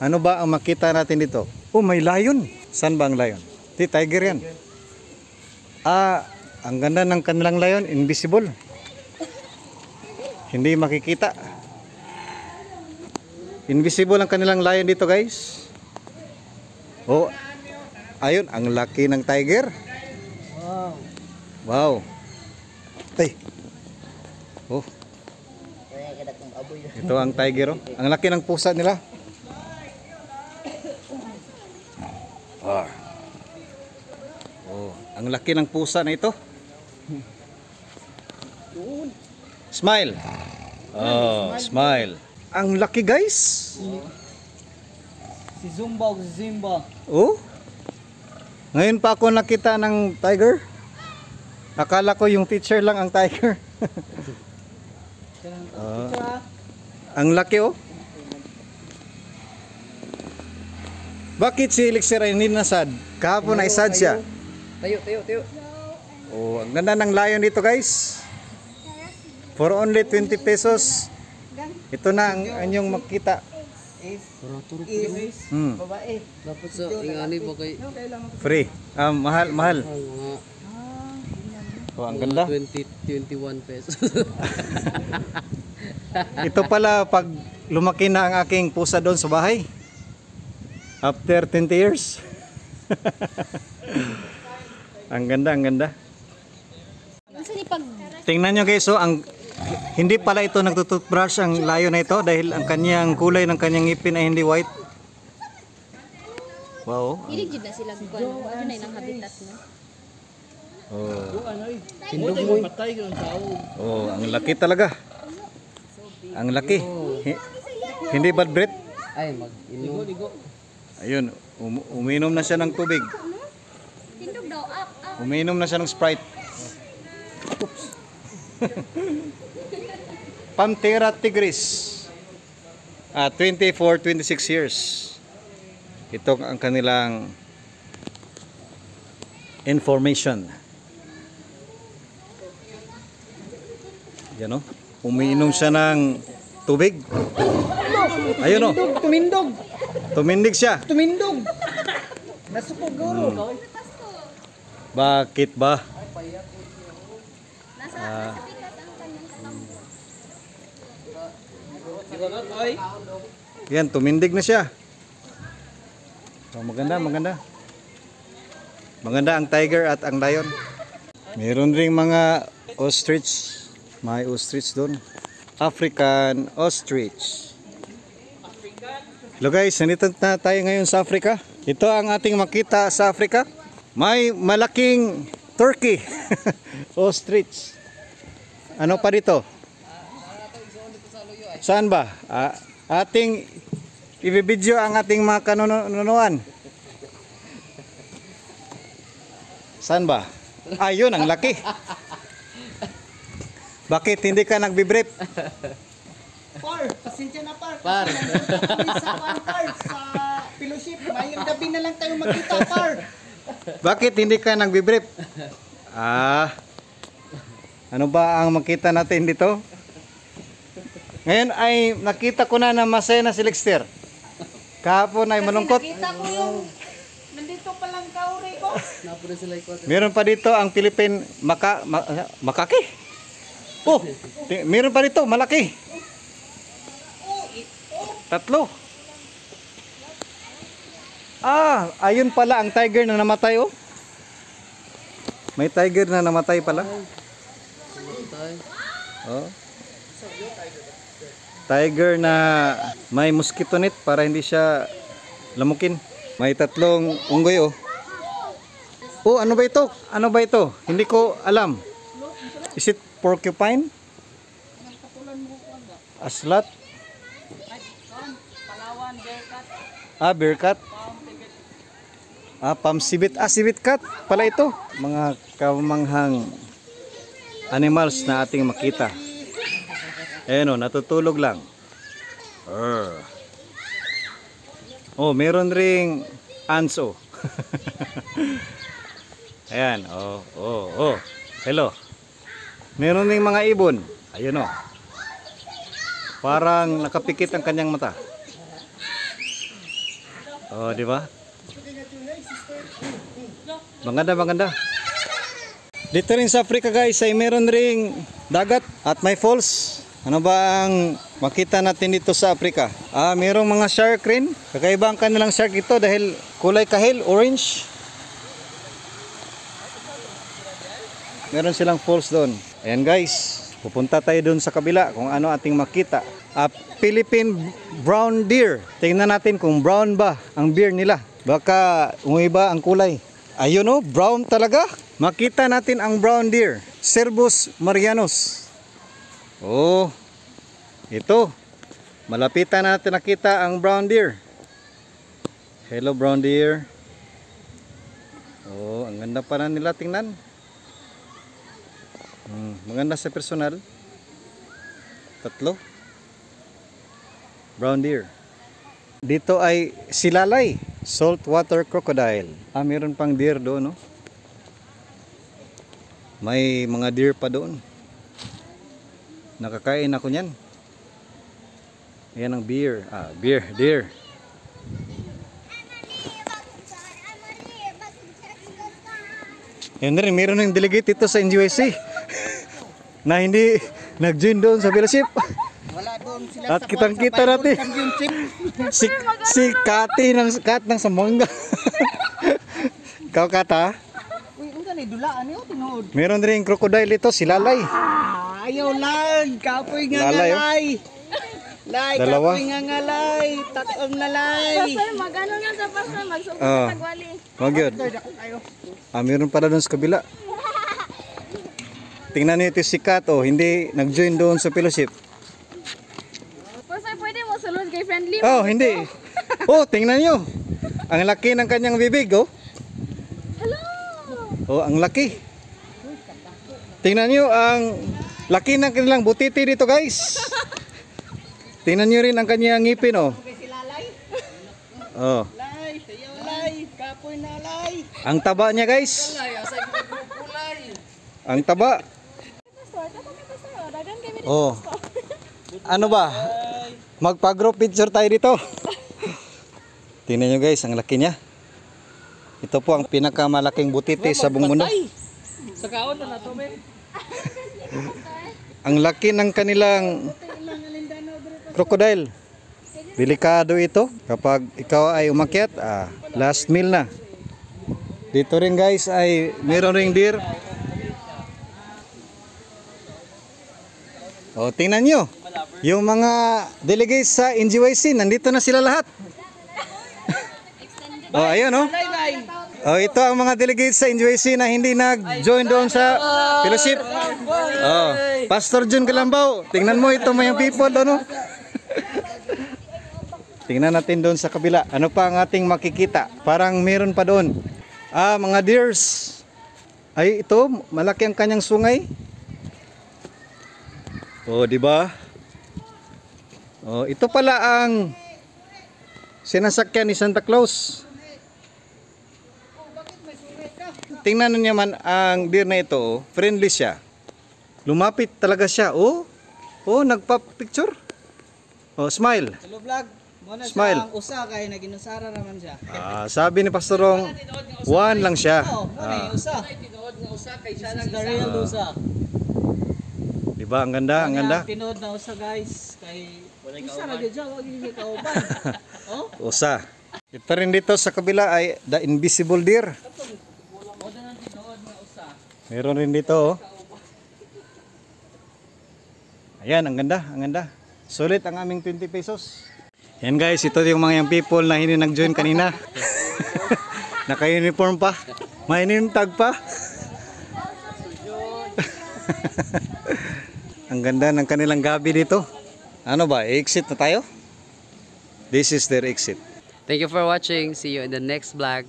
Ano ba ang makita natin dito? Oh, may lion. Saan ba ang lion? Tiger yan. Ah, ang ganda ng kanilang lion, invisible. Hindi makikita. Invisible ang kanilang lion dito, guys. Oh, ayun, ang laki ng tiger. Wow. Wow. Tay. Oh, ito ang tiger, oh. Ang laki ng pusa nila. Oh. Oh, ang laki ng pusa na ito. Smile. Oh, smile. Ang laki, guys. Si Zumba o si Zimba. Oh. Ngayon pa ako nakita ng tiger. Akala ko yung teacher lang ang tiger. Ang laki, oh. Bakit si Elixir ay hindi nasad? Kahapon na isad siya. Tayo. Oh, ang ganda ng lion dito, guys. For only 20 pesos. Ito na ang inyong makita. Babae. Dapat sa ingani ba kay Free. Mahal. Oh, ang ganda. 21 pesos. Ito pala pag lumaki na ang aking pusa doon sa bahay. After 20 years. Ang ganda, ang ganda. Tingnan nyo, guys, so hindi pala ito nagtututbrush ang lion na ito dahil ang kanyang kulay ng kanyang ngipin ay hindi white. Wow. Hilig jud na sila kuan. Ano na ilang habitat no. Oh, ang laki talaga. Ang laki. Hindi bad breath. Ay, mag-inom. Ayun, uminom na siya ng tubig. Tindog daw up. Uminom na siya ng Sprite. Oops. Pantera tigris. 24, 26 years. Ito ang kanilang information. Yan, oh. Umiinom siya ng tubig. Ayun, oh. Tumindog. Tumindig siya. Nasupog guro. Bakit ba? Nasa pikas ang kanyang kalambo. Yan, tumindig na siya. Oh, maganda. Maganda ang tiger at ang lion. Meron ring mga ostrich. May ostrich doon. African ostrich. Hello guys, nandito na tayo ngayon sa Africa. Ito ang ating makita sa Africa. May malaking turkey. Ostrich. Ano pa dito? Saan ba? Ating ibibidyo ang ating mga kanunuan. Saan ba? Ayun, ang laki. Bakit hindi ka nagbibrief? Par, pasensya na par. Par. Sa fellowship, mayong gabi na lang tayo magkita par. Bakit hindi ka nagbibrief? Ano ba ang makita natin dito? Ngayon ay nakita ko na masaya na si Lexter. Kahapon ay malungkot. Nakita ko yung nandito pa lang kauri ko. Napunta sila ikot. Meron pa dito ang Philippine makaki. Oh, meron pa dito malaki. Tatlo. Ayun pala ang tiger na namatay, oh. May tiger na namatay pala. Oh. Tiger na may mosquito net para hindi siya lamukin. May tatlong unggoy, oh. Oh, ano ba ito? Ano ba ito? Hindi ko alam. Is it porcupine? Aslat? Bearcat. Pamsibit. Sibit cat pala ito. Mga kamanghang animals na ating makita. Ayan, oh, natutulog lang. Oh, meron ring ants, oh. Ayan, oh. Hello. Meron ring mga ibon. Ayun, oh. Parang nakapikit ang kanyang mata. Oh, di ba? Maganda, maganda. Dito rin sa Africa guys ay meron ring dagat at may falls. Ano ba ang makita natin dito sa Africa? Merong mga shark rin. Kakaiba ang kanilang shark ito dahil kulay kahil, orange. Meron silang falls doon. Ayan guys, pupunta tayo doon sa kabila kung ano ating makita. Philippine brown deer. Tingnan natin kung brown ba ang beer nila. Baka umiba ang kulay. Ayun o, brown talaga. Makita natin ang brown deer. Cervus marianus. Oh, ito. Malapitan natin nakita ang brown deer. Hello brown deer. Oh, ang ganda pa na nila tingnan. Maganda sa personal. Tatlo. Brown deer. Dito ay silalay. Saltwater crocodile. Meron pang deer doon, no? May mga deer pa doon. Nakakain ako niyan. Ayan ang beer. Deer. Yan rin, meron ng delegate ito sa NGYC na hindi nag-join doon sa fellowship. Wala doon sila At kitang-kita natin si Kati ng Samanga. Ikaw Kata? Uy, ang gani dulaan niyo tinuod. Meron rin crocodile ito, silalay. Ayaw lang, kapoy nga Lalay, oh. ngalay. Lay, Dalawa. kapoy nga ngalay, tatom na lay. Pastor, mag-ano na sa pastor, magsugot Oh. sa tagwali. Wag yun. Meron pala doon sa kabila. Tingnan niyo ito si Kat, hindi nag-join doon sa fellowship. Pastor, pwede mo sulod kay friendly. Oh, hindi. Tingnan niyo. Ang laki ng kanyang bibig, oh. Hello! Oh, ang laki. Tingnan niyo ang laki ng kanilang butiti dito, guys. Tingnan niyo rin ang kanyang ngipin, oh. Oh. Lay, sayaw lay, kapoy na lay. Ang taba niya, guys. Ang taba. Pastor, ito kami pastor. Dagan kami dito. Oh. Ano ba? Magpa-group picture tayo dito. Tingnan nyo guys, ang laki niya. Ito po ang pinakamalaking butiti sa buong mundo. Sa kaon na nato, men. Ang laki ng kanilang crocodile. Delikado ito kapag ikaw ay umakyat. Last meal na. Dito rin guys ay meron ring deer. Tingnan nyo. Yung mga delegates sa NGYC, nandito na sila lahat. Ayun oh. Ito ang mga delegates sa NGYC na hindi nag-join doon sa fellowship. Pastor John Calambaw, tingnan mo ito mga people doon oh. Tingnan natin doon sa kabila. Ano pa ang ating makikita? Parang meron pa doon. Mga deers. Ay ito, malaki ang kanyang sungay. Di ba? Ito pala ang sinasakyan ni Santa Claus. Tingnan niyo naman ang deer na ito, friendly siya. Lumapit talaga siya. Nagpa-picture. Smile. Hello vlog. Muna Smile. siya ang usa kay naginusara naman siya. Sabi ni Pastorong, one lang siya. Muna yung usa. This is the real usa. Diba? Ang ganda, ang ganda. Tinood na usa guys kay usa ra gyud siya, wag gyud kauban. Usa. Ito rin dito sa kabila ay the invisible deer. Meron rin dito. Ayan, ang ganda, ang ganda. Sulit ang aming 20 pesos. Yan guys, ito yung mga young people na hindi nag-join kanina. Naka-uniform pa. May name tag pa. Ang ganda ng kanilang gabi dito. Ano ba? Exit na tayo? This is their exit. Thank you for watching. See you in the next vlog.